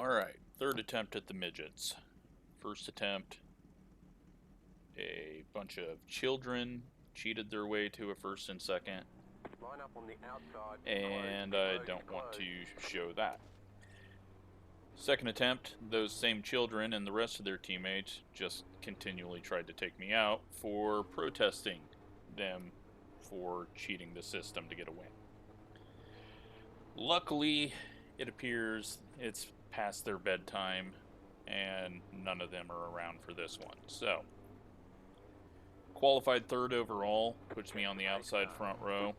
Alright, third attempt at the Midgets. First attempt, a bunch of children cheated their way to a first and second, Line up on the outside, and close, I close, don't want close. to show that. Second attempt, those same children and the rest of their teammates just continually tried to take me out for protesting them for cheating the system to get a win. Luckily, it appears it's past their bedtime, and none of them are around for this one. So, qualified third overall, puts me on the outside front row.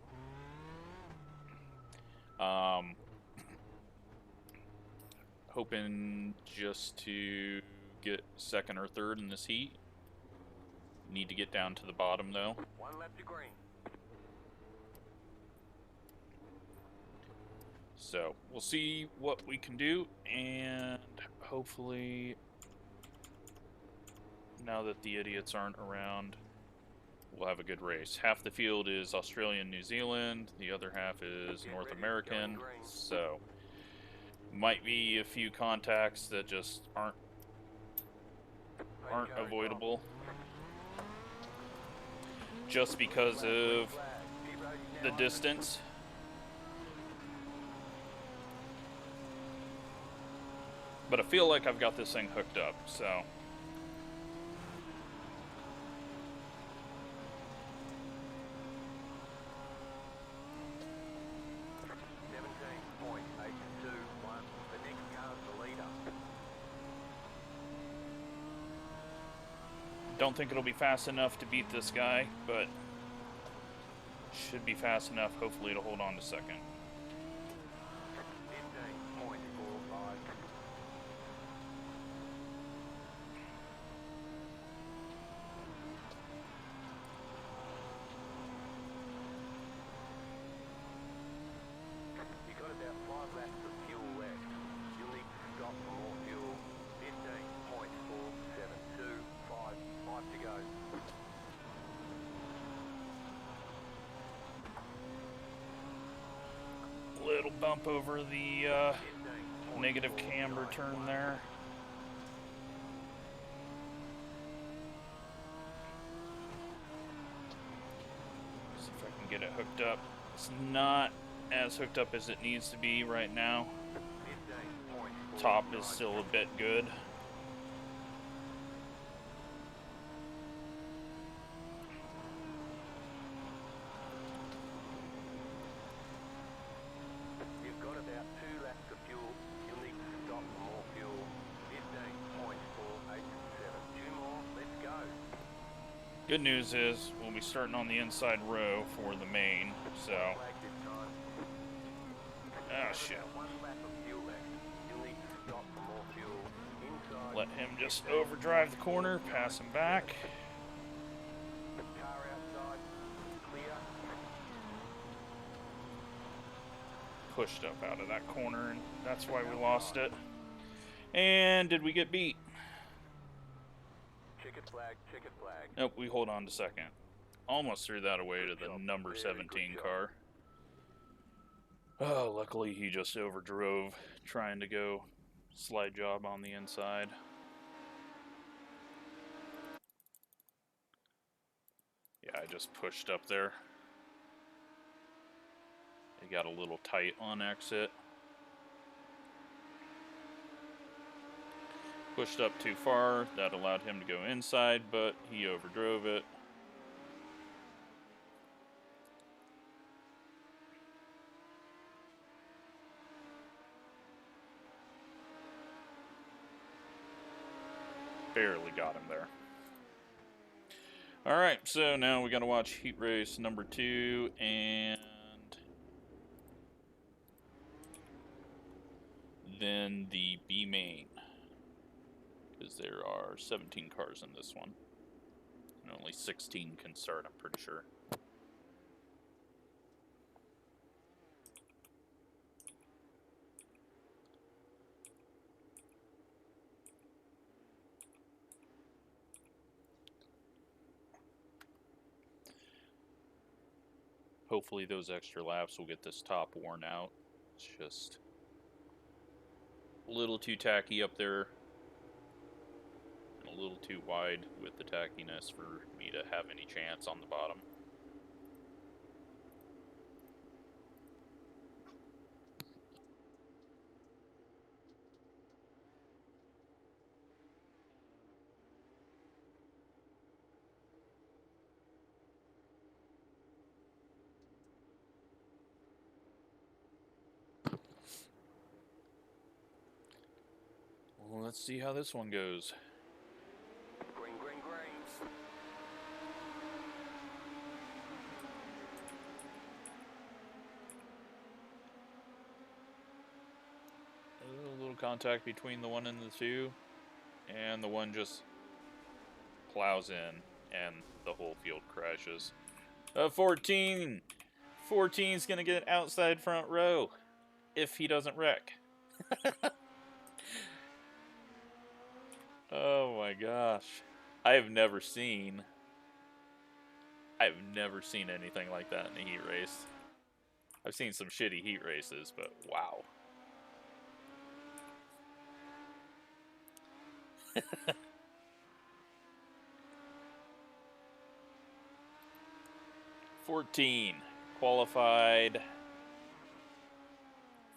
Hoping just to get second or third in this heat. Need to get down to the bottom, though. One lap to green. So, we'll see what we can do, and hopefully, now that the idiots aren't around, we'll have a good race. Half the field is Australian, New Zealand, the other half is North American, so might be a few contacts that just aren't avoidable just because of the distance. But I feel like I've got this thing hooked up, so. Don't think it'll be fast enough to beat this guy, but should be fast enough, hopefully, to hold on to second. 15.45. You got about 5 laps of fuel left. You'll need to stop for more fuel. 15.472. 5 to go. Little bump over the negative camber turn there. See if I can get it hooked up. It's not as hooked up as it needs to be right now. Top is still a bit good. You've got about 2 laps of fuel. You'll need to stop for more fuel. 15.487. 2 more. Let's go. Good news is we'll be starting on the inside row for the main, so. Oh shit. Let him just overdrive the corner, pass him back. Car outside, clear. Pushed up out of that corner, and that's why we lost it. And did we get beat? Checkered flag, checkered flag. Nope, we hold on to second. Almost threw that away to the number 17 car. Oh, luckily he just overdrove, trying to go slide job on the inside. Yeah, I just pushed up there. It got a little tight on exit. Pushed up too far, that allowed him to go inside, but he overdrove it. Barely got him there. Alright, so now we gotta watch heat race number 2 and then the B main. Because there are 17 cars in this one. And only 16 can start, I'm pretty sure. Hopefully those extra laps will get this top worn out. It's just A little too tacky up there. And a little too wide with the tackiness for me to have any chance on the bottom. Well, let's see how this one goes. Green, green, green. A little contact between the one and the two, and the one just plows in, and the whole field crashes. 14! 14's gonna get outside front row if he doesn't wreck. Oh my gosh. I've never seen anything like that in a heat race. I've seen some shitty heat races, but wow. $14 qualified.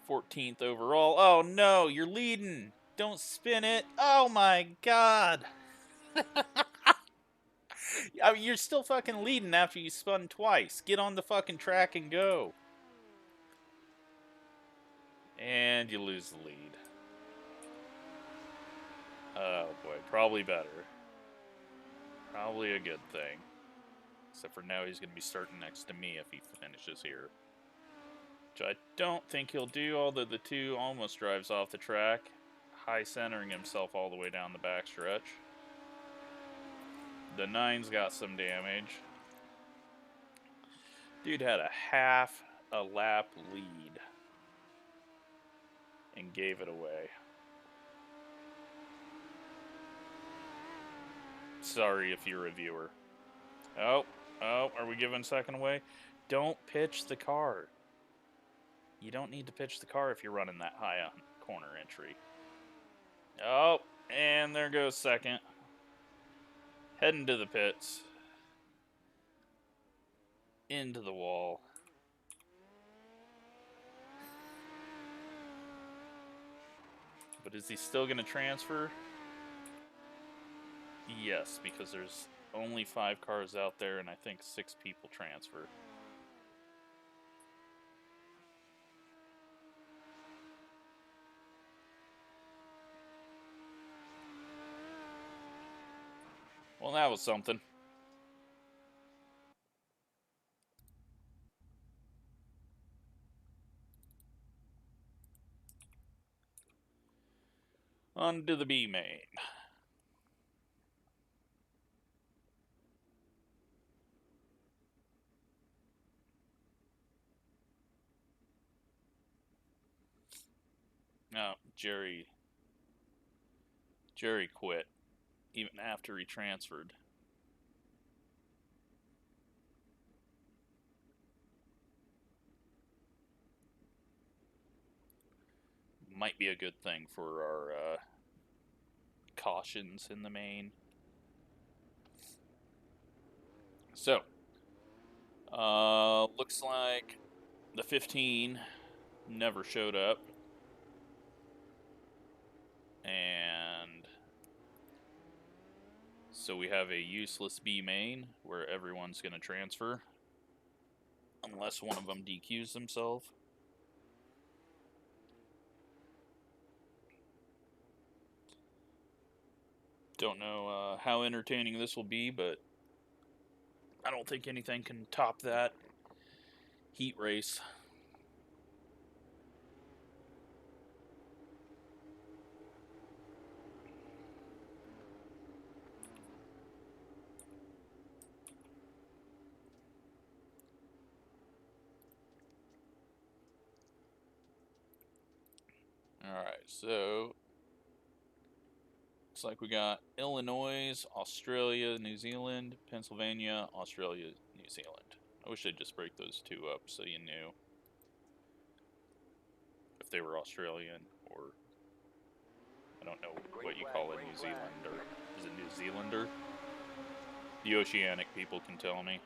14th overall. Oh no, you're leading. Don't spin it. Oh my god. I mean, you're still fucking leading after you spun twice. Get on the fucking track and go. And you lose the lead. Oh boy, probably better. Probably a good thing. Except for now he's going to be starting next to me if he finishes here. Which I don't think he'll do, although the 2 almost drives off the track. High centering himself all the way down the backstretch. The 9's got some damage. Dude had a half a lap lead. And gave it away. Sorry if you're a viewer. Oh, are we giving second away? Don't pitch the car. You don't need to pitch the car if you're running that high on corner entry. Oh, and there goes second. Heading to the pits. Into the wall. But is he still going to transfer? Yes, because there's only 5 cars out there, and I think 6 people transfer. Well, that was something. On to the B main. No, Jerry quit, even after he transferred. Might be a good thing for our cautions in the main. So, looks like the 15 never showed up. And so we have a useless B main where everyone's going to transfer. Unless one of them DQs themselves. Don't know how entertaining this will be, but I don't think anything can top that heat race. Alright, so looks like we got Illinois, Australia, New Zealand, Pennsylvania, Australia, New Zealand. I wish they'd just break those 2 up so you knew if they were Australian or I don't know what you call it, New Zealand, or is it New Zealander? The Oceanic people can tell me.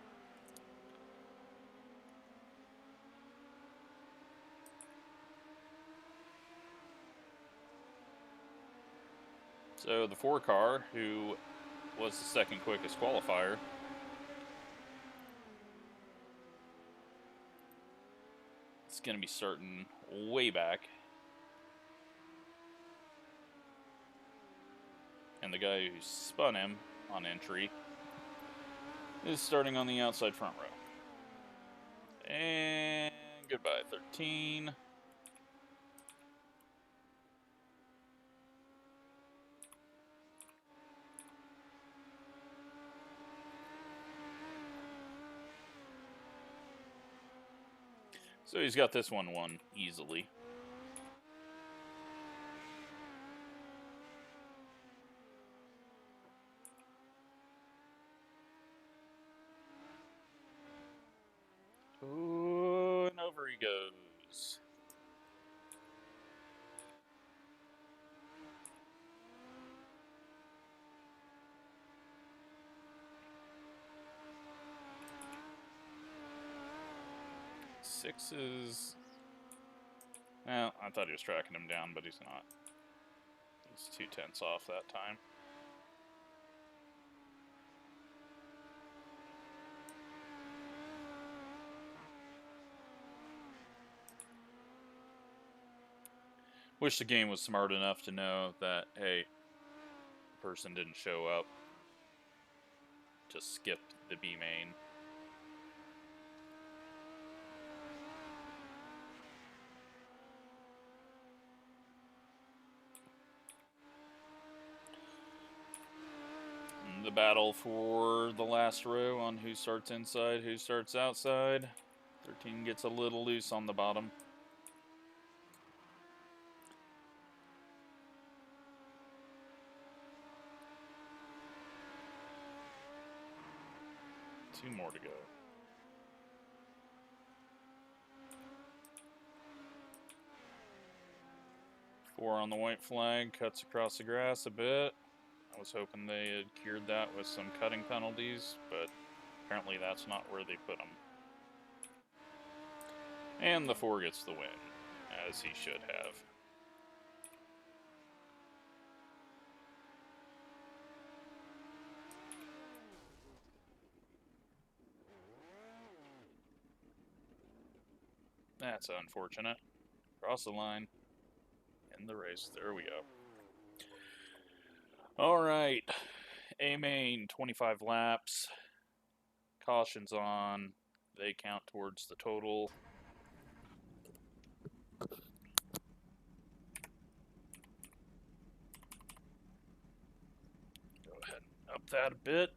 So the 4 car, who was the second quickest qualifier, it's going to be starting way back. And the guy who spun him on entry is starting on the outside front row. And goodbye, 13. So he's got this one won easily. Ooh, and over he goes. Six is... Well, I thought he was tracking him down, but he's not. He's 2/10 off that time. Wish the game was smart enough to know that, hey, the person didn't show up. Just skip the B main. The battle for the last row on who starts inside, who starts outside. 13 gets a little loose on the bottom. Two more to go. Four on the white flag, cuts across the grass a bit. I was hoping they had cured that with some cutting penalties, but apparently that's not where they put them. And the 4 gets the win, as he should have. That's unfortunate. Cross the line. In the race. There we go. Alright. A main, 25 laps. Cautions on. They count towards the total. Go ahead and up that a bit.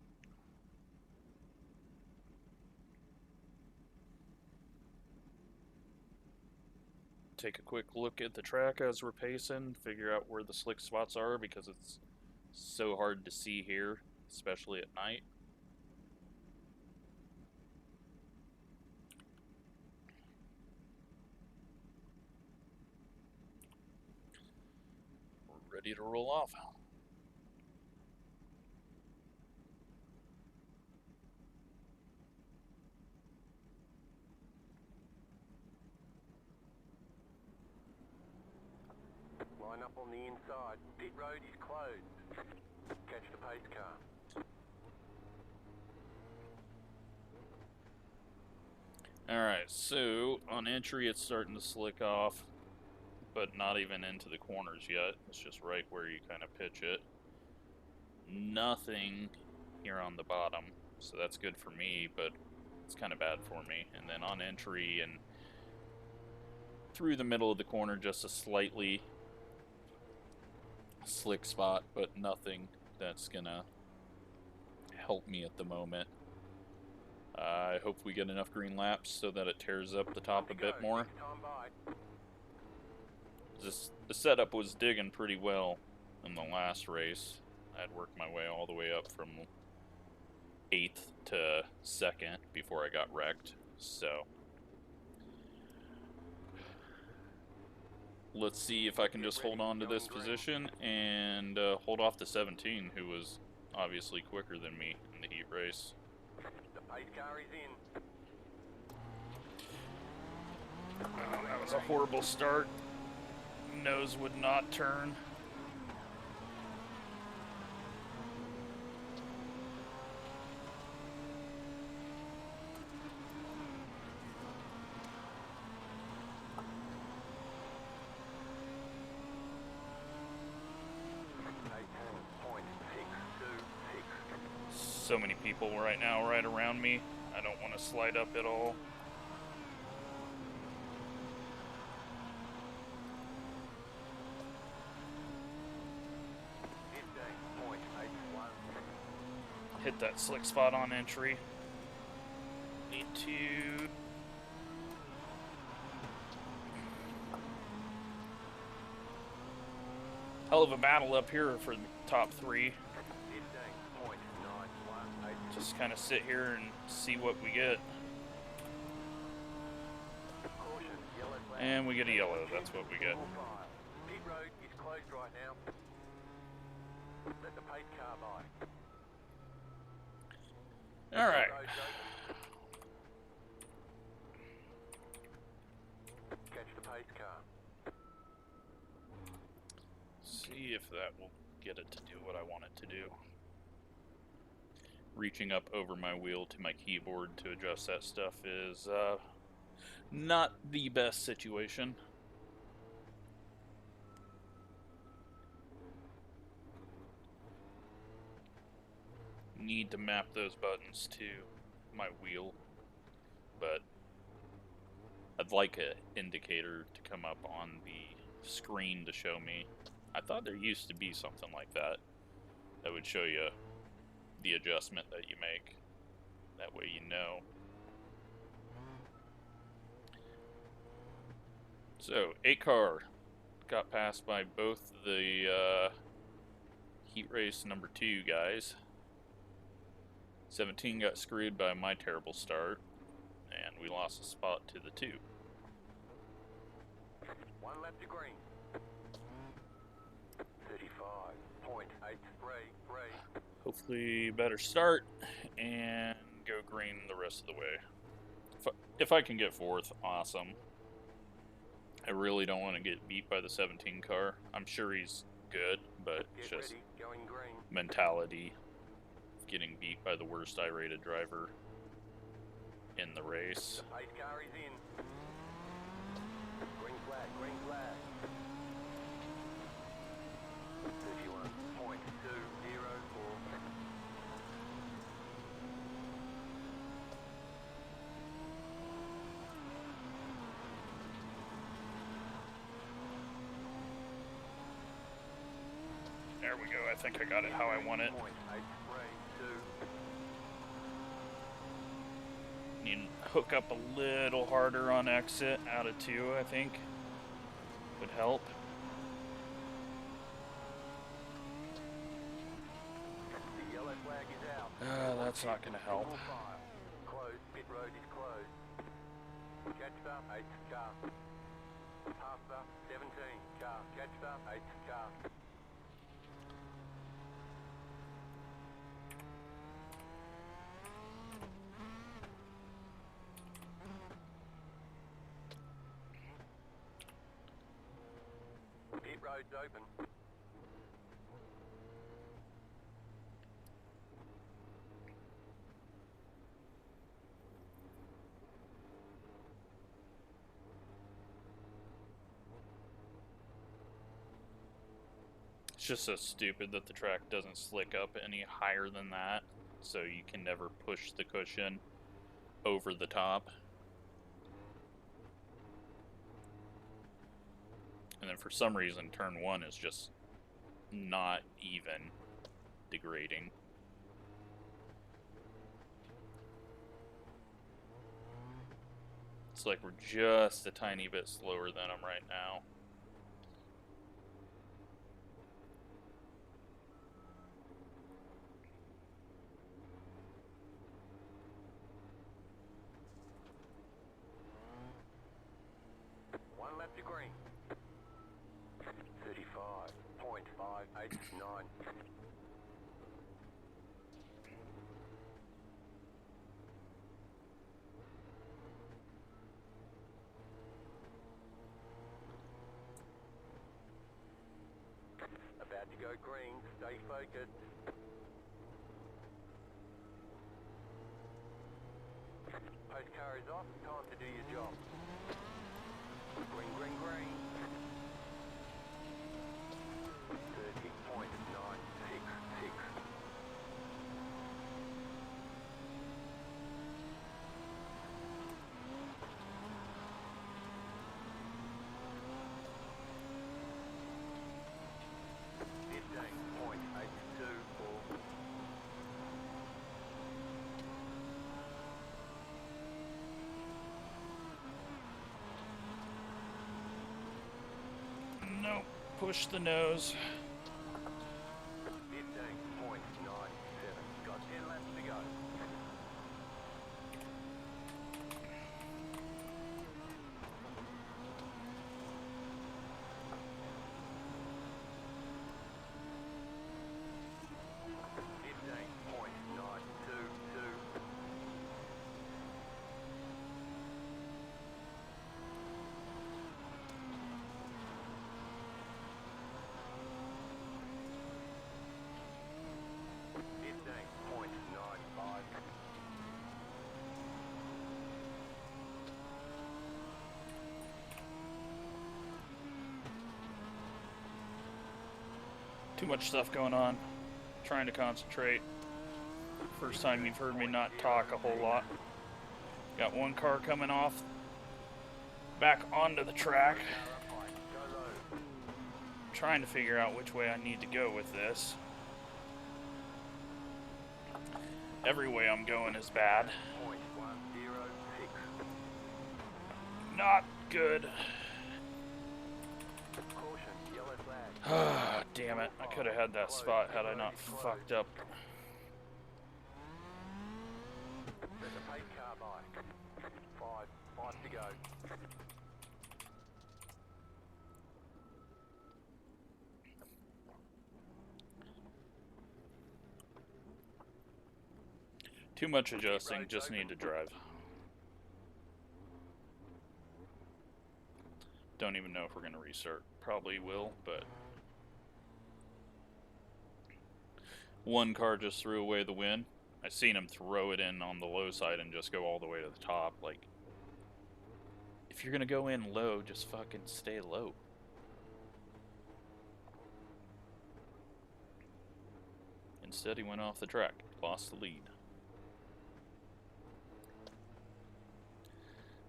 Take a quick look at the track as we're pacing, figure out where the slick spots are because it's so hard to see here, especially at night. We're ready to roll off. Line up on the inside. Pit road is closed. Catch the pace car. Alright, so on entry it's starting to slick off, but not even into the corners yet. It's just right where you kind of pitch it. Nothing here on the bottom, so that's good for me, but it's kind of bad for me. And then on entry and through the middle of the corner, just a slightly slick spot, but nothing that's gonna help me at the moment. I hope we get enough green laps so that it tears up the top a bit more. The setup was digging pretty well in the last race. I'd worked my way all the way up from 8th to 2nd before I got wrecked, so let's see if I can just hold on to this position and hold off the 17, who was obviously quicker than me in the heat race. The pace car is in. Oh, that was a horrible start. Nose would not turn. So many people right now right around me. I don't want to slide up at all. Hit that slick spot on entry. Need to... Hell of a battle up here for the top 3. Just kind of sit here and see what we get. And we get a yellow, that's what we get. Pit road is closed right now. Let the pace car by. Alright. Catch the pace car. See if that will get it to do what I want it to do. Reaching up over my wheel to my keyboard to adjust that stuff is not the best situation. Need to map those buttons to my wheel, but I'd like an indicator to come up on the screen to show me. I thought there used to be something like that that would show you the adjustment that you make. That way you know. So, 8 car got passed by both the heat race number 2 guys. 17 got screwed by my terrible start, and we lost a spot to the 2. 1 lap to green. 35.83. Hopefully better start and go green the rest of the way. If I can get 4th, awesome. I really don't want to get beat by the 17 car. I'm sure he's good, but just mentality of getting beat by the worst I-rated driver in the race. The pace car is in. Green flag, green flag. 31.204. There we go. I think I got it how I want it. Need to hook up a little harder on exit out of 2, I think. Would help. The yellow flag is out. That's not going to help. Closed. Pit road is closed. Catch the 8 car. Pass the 17 car. Catch the 8 car. Pit road's open. It's just so stupid that the track doesn't slick up any higher than that, so you can never push the cushion over the top. And then for some reason, turn 1 is just not even degrading. It's like we're just a tiny bit slower than them right now. One lap to green. 8, 9. About to go green, stay focused. Post car is off, time to do your job. Green, green, green. 30.966. Nope, push the nose. 15.97. Got 10 laps to go. Too much stuff going on. Trying to concentrate. First time you've heard me not talk a whole lot. Got one car coming off back onto the track. Trying to figure out which way I need to go with this. Every way I'm going is bad. Not good. Ah, damn it. I could have had that spot had I not fucked up. There's a pace car by. 5 to go. Too much adjusting, just need to drive. Don't even know if we're going to restart. Probably will, but... One car just threw away the win. I seen him throw it in on the low side and just go all the way to the top. Like, if you're going to go in low, just fucking stay low. Instead, he went off the track. Lost the lead.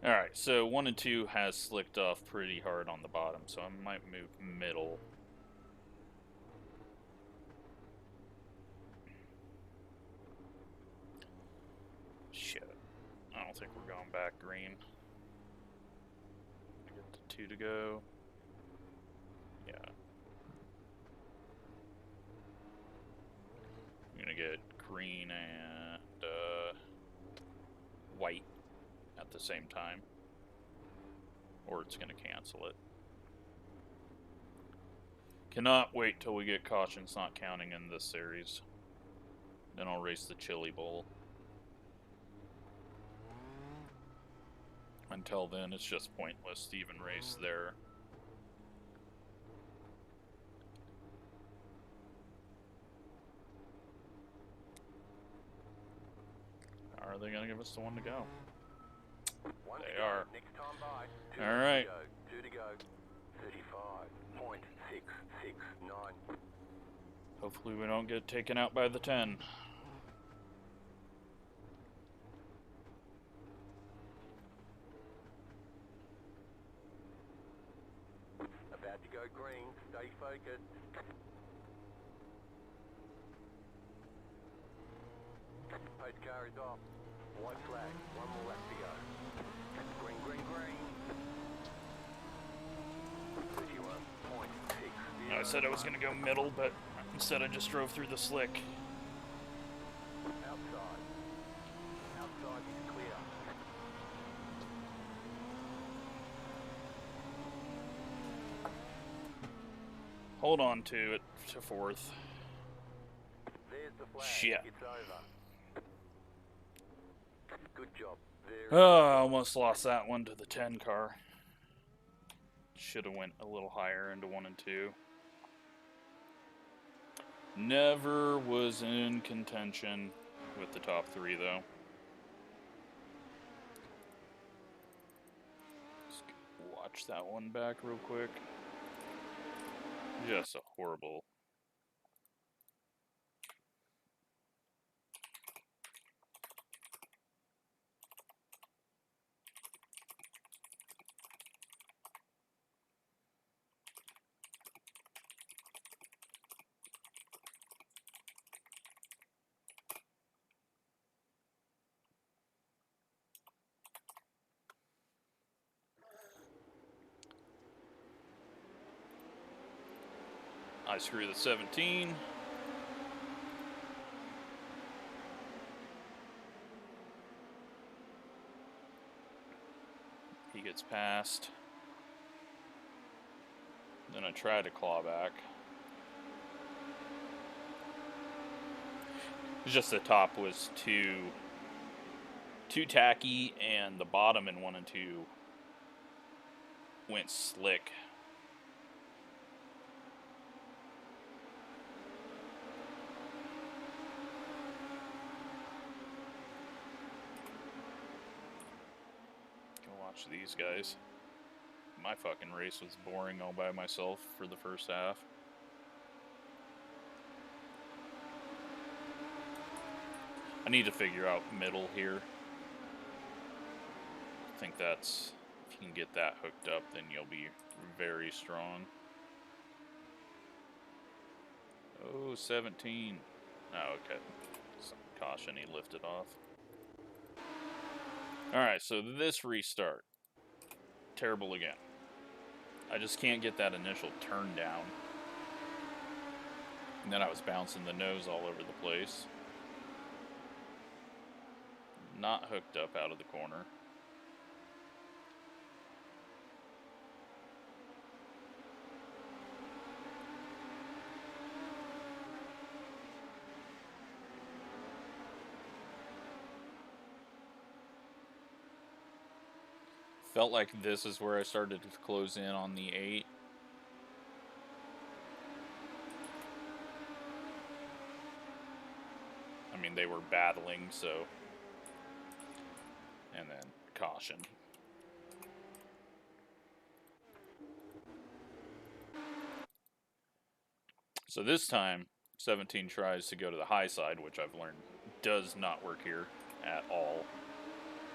Alright, so 1 and 2 has slicked off pretty hard on the bottom, so I might move middle. Shit. I don't think we're going back green. I get the 2 to go. Yeah. I'm gonna get green and white at the same time, or it's gonna cancel it. Cannot wait till we get cautions not counting in this series. Then I'll race the Chili Bowl. Until then, it's just pointless to even race there. Are they gonna give us the 1 to go? They are. Alright. 2 to go. 35.669. Hopefully we don't get taken out by the 10. About to go green. Stay focused. Post car is off. White flag. 1 more lap to go. Green, green, green. 31.6. I said I was going to go middle, but instead I just drove through the slick. Outside. Outside is clear. Hold on to it to 4th. There's the flag. Shit. It's over. Good job. Oh, I almost lost that one to the 10 car. Should have went a little higher into 1 and 2. Never was in contention with the top 3, though. Let's watch that one back real quick. Just a horrible... I screw the 17. He gets past. Then I try to claw back. It's just the top was too tacky, and the bottom in 1 and 2 went slick. Watch these guys. My fucking race was boring all by myself for the first half. I need to figure out middle here. I think that's, if you can get that hooked up, then you'll be very strong. Oh, 17. Oh, okay. Some caution, he lifted off. Alright, so this restart. Terrible again. I just can't get that initial turn down. And then I was bouncing the nose all over the place. Not hooked up out of the corner. Felt like this is where I started to close in on the 8. I mean, they were battling, so... And then, caution. So this time, 17 tries to go to the high side, which I've learned does not work here at all.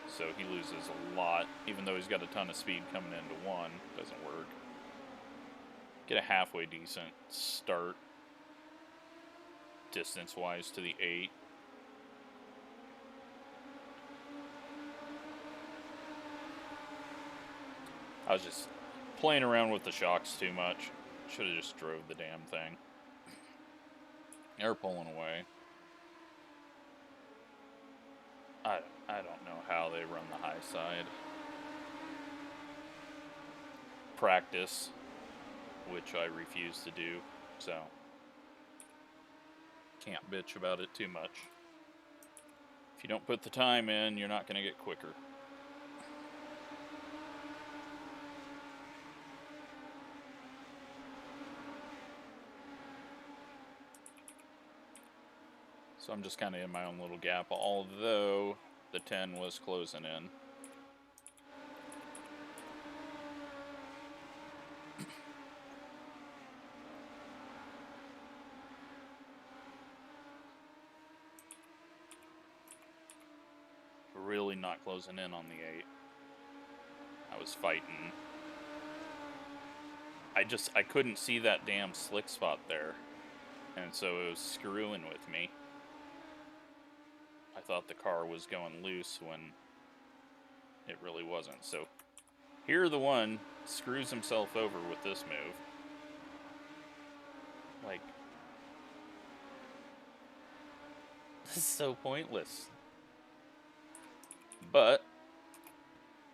So he loses a lot, even though he's got a ton of speed coming into 1. Doesn't work. Get a halfway decent start, distance-wise, to the 8. I was just playing around with the shocks too much. Should have just drove the damn thing. They're pulling away. I don't know how they run the high side. Practice, which I refuse to do, so can't bitch about it too much. If you don't put the time in, you're not going to get quicker. So I'm just kind of in my own little gap, although the 10 was closing in. Really not closing in on the 8. I was fighting. I couldn't see that damn slick spot there. And so it was screwing with me. I thought the car was going loose when it really wasn't. So here the one screws himself over with this move. Like, this is so pointless. But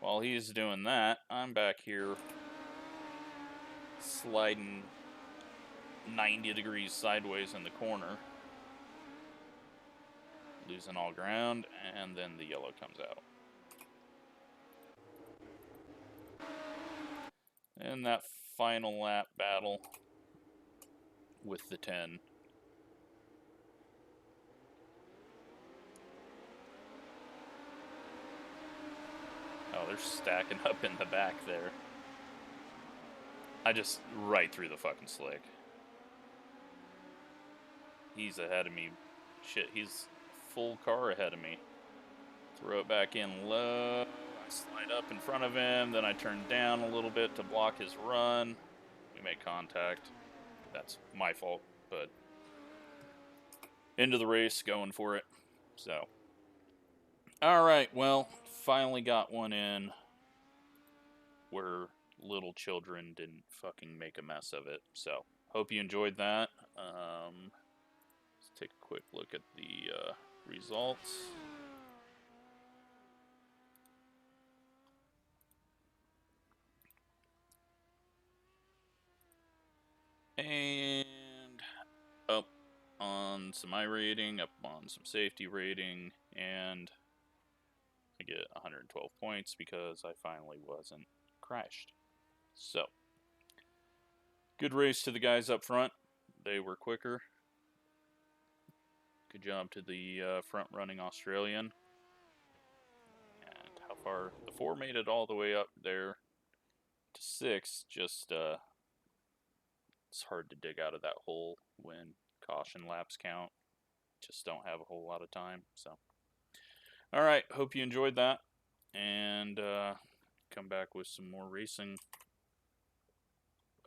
while he's doing that, I'm back here sliding 90 degrees sideways in the corner. Losing all ground, and then the yellow comes out. And that final lap battle with the 10. Oh, they're stacking up in the back there. I just right through the fucking slick. He's ahead of me. Shit, he's full car ahead of me. Throw it back in low. I slide up in front of him. Then I turn down a little bit to block his run. We make contact. That's my fault, but into the race, going for it. So, all right, well, finally got one in where little children didn't fucking make a mess of it. So, hope you enjoyed that. Let's take a quick look at the results. And up on some iRating, up on some safety rating, and I get 112 points because I finally wasn't crashed. So, good race to the guys up front. They were quicker. Good job to the front-running Australian. And how far? The 4 made it all the way up there to 6. Just, it's hard to dig out of that hole when caution laps count. Just don't have a whole lot of time, so. Alright, hope you enjoyed that. And come back with some more racing.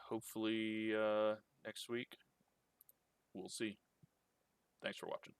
Hopefully next week. We'll see. Thanks for watching.